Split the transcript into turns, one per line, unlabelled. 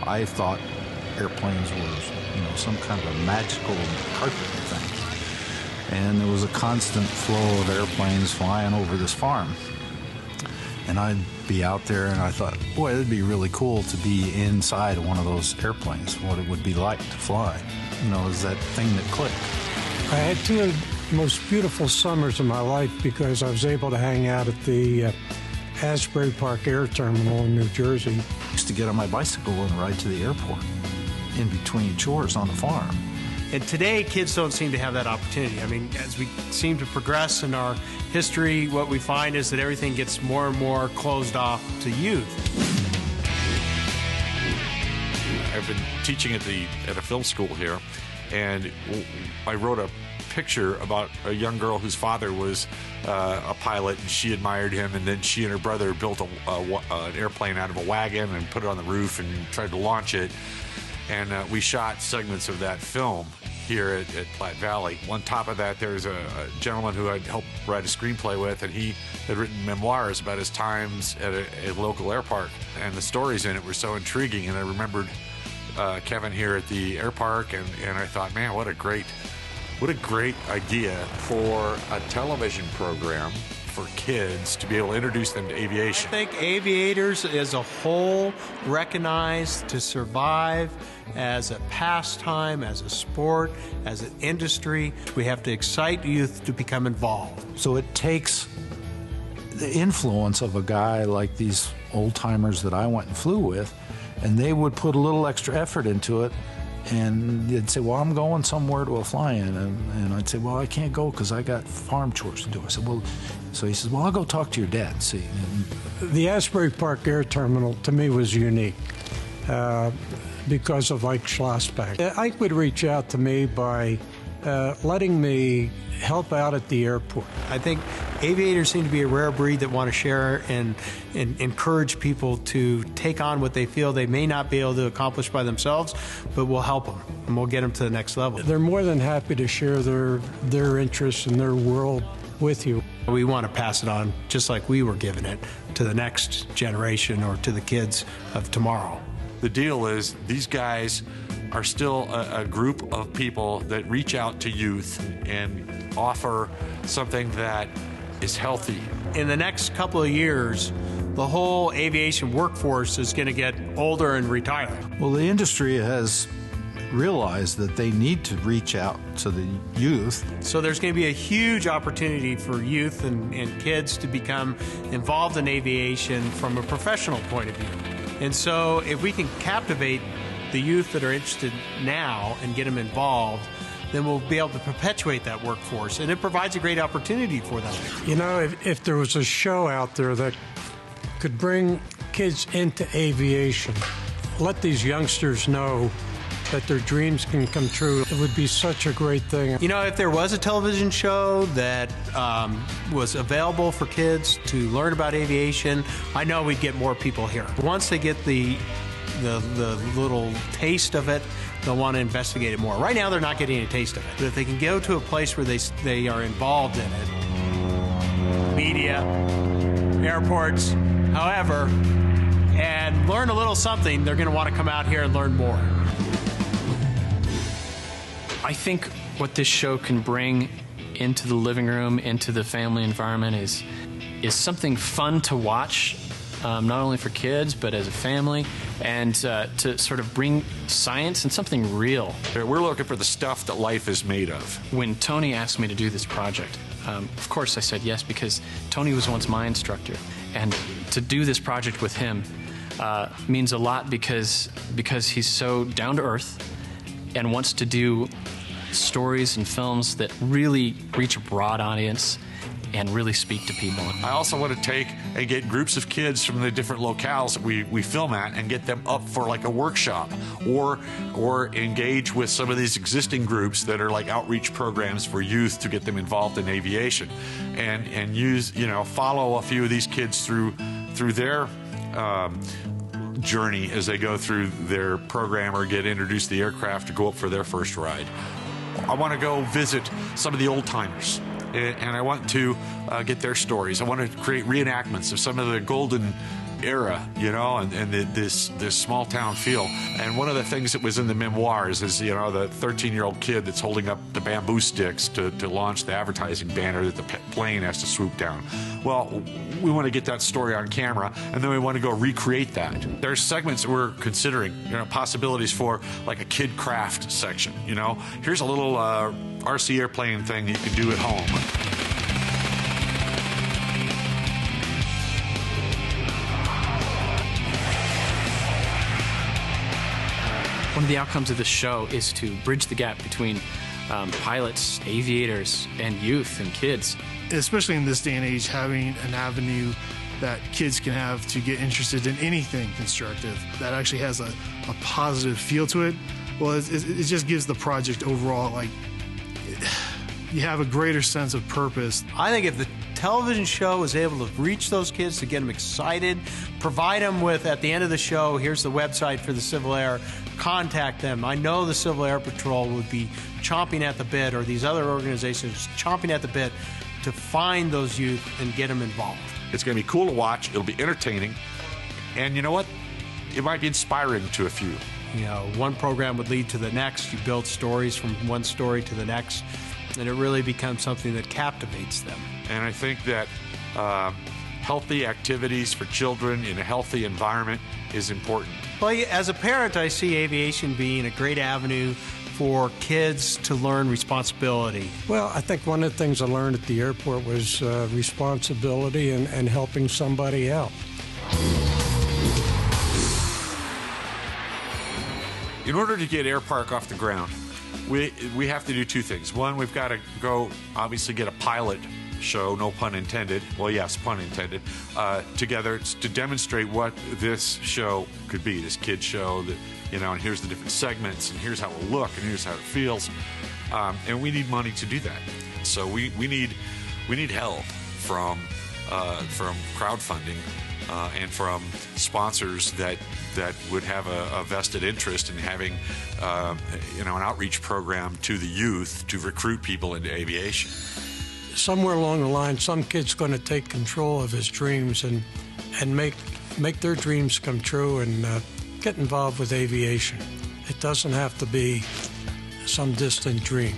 I thought airplanes were, you know, some kind of a magical carpet thing. And there was a constant flow of airplanes flying over this farm. And I'd be out there, and I thought, boy, it'd be really cool to be inside one of those airplanes, what it would be like to fly. You know, it was that thing that clicked.
I had two of the most beautiful summers of my life because I was able to hang out at the Asbury Park Air Terminal in New Jersey.
I used to get on my bicycle and ride to the airport in between chores on the farm.
And today, kids don't seem to have that opportunity. I mean, as we seem to progress in our history, what we find is that everything gets more and more closed off to youth.
I've been teaching at a film school here, and I wrote a picture about a young girl whose father was a pilot, and she admired him, and then she and her brother built an airplane out of a wagon and put it on the roof and tried to launch it. And we shot segments of that film here at Platte Valley. On top of that, there's a gentleman who I'd helped write a screenplay with, and he had written memoirs about his times at a local airpark. And the stories in it were so intriguing, and I remembered Kevin here at the Airpark, and I thought, man, what a great idea for a television program for kids to be able to introduce them to aviation.
I think aviators as a whole recognize to survive as a pastime, as a sport, as an industry, we have to excite youth to become involved.
So it takes the influence of a guy like these old-timers that I went and flew with, and they would put a little extra effort into it, and they'd say, well, I'm going somewhere to a fly-in, and I'd say, well, I can't go because I got farm chores to do. I said, well, so he says, well, I'll go talk to your dad and see.
The Asbury Park Air Terminal, to me, was unique because of Ike Schlossbeck. Ike would reach out to me by letting me help out at the airport.
I think aviators seem to be a rare breed that want to share and encourage people to take on what they feel they may not be able to accomplish by themselves, but we'll help them and we'll get them to the next level.
They're more than happy to share their interests and their world with you.
We want to pass it on just like we were giving it to the next generation or to the kids of tomorrow.
The deal is these guys are still a group of people that reach out to youth and offer something that is healthy.
In the next couple of years, the whole aviation workforce is going to get older and retire.
Well, the industry has realized that they need to reach out to the youth.
So there's going to be a huge opportunity for youth and kids to become involved in aviation from a professional point of view. And so if we can captivate the youth that are interested now and get them involved, then we'll be able to perpetuate that workforce, and it provides a great opportunity for them.
You know, if there was a show out there that could bring kids into aviation, let these youngsters know that their dreams can come true, it would be such a great thing.
You know, if there was a television show that was available for kids to learn about aviation, I know we'd get more people here. Once they get the little taste of it, they'll want to investigate it more. Right now, they're not getting a taste of it. But if they can go to a place where they are involved in it, media, airports, however, and learn a little something, they're going to want to come out here and learn more.
I think what this show can bring into the living room, into the family environment is something fun to watch, not only for kids, but as a family, and to sort of bring science and something real.
We're looking for the stuff that life is made of.
When Tony asked me to do this project, of course I said yes, because Tony was once my instructor, and to do this project with him means a lot because he's so down to earth and wants to do stories and films that really reach a broad audience and really speak to people.
I also want to take and get groups of kids from the different locales that we film at and get them up for like a workshop, or engage with some of these existing groups that are like outreach programs for youth to get them involved in aviation, and use, you know, follow a few of these kids through their journey as they go through their program or get introduced to the aircraft to go up for their first ride. I want to go visit some of the old timers, and I want to get their stories. I want to create reenactments of some of the golden era, you know, and this small town feel. And one of the things that was in the memoirs is, you know, the 13-year-old kid that's holding up the bamboo sticks to launch the advertising banner that the plane has to swoop down. Well, we want to get that story on camera, and then we want to go recreate that. There's segments that we're considering, you know, possibilities for like a kid craft section. You know, here's a little RC airplane thing you can do at home.
One of the outcomes of this show is to bridge the gap between pilots, aviators, and youth and kids.
Especially in this day and age, having an avenue that kids can have to get interested in anything constructive that actually has a positive feel to it, well, it just gives the project overall, like, you have a greater sense of purpose.
I think if the television show is able to reach those kids, to get them excited, provide them with, at the end of the show, here's the website for the Civil Air, contact them. I know the Civil Air Patrol would be chomping at the bit, or these other organizations chomping at the bit, to find those youth and get them involved.
It's going to be cool to watch. It'll be entertaining. And you know what? It might be inspiring to a few.
You know, one program would lead to the next. You build stories from one story to the next, and it really becomes something that captivates them.
And I think that healthy activities for children in a healthy environment is important.
Well, as a parent, I see aviation being a great avenue for kids to learn responsibility.
Well, I think one of the things I learned at the airport was responsibility and helping somebody out.
In order to get Airpark off the ground, we have to do two things. One, we've got to go, obviously, get a pilot show, no pun intended, well, yes, pun intended, together to demonstrate what this show could be, this kid show, that, you know, and here's the different segments, and here's how it will look, and here's how it feels. And we need money to do that. So we need help from crowdfunding and from sponsors that would have a vested interest in having you know, an outreach program to the youth to recruit people into aviation.
Somewhere along the line, some kid's going to take control of his dreams and make their dreams come true and get involved with aviation. It doesn't have to be some distant dream.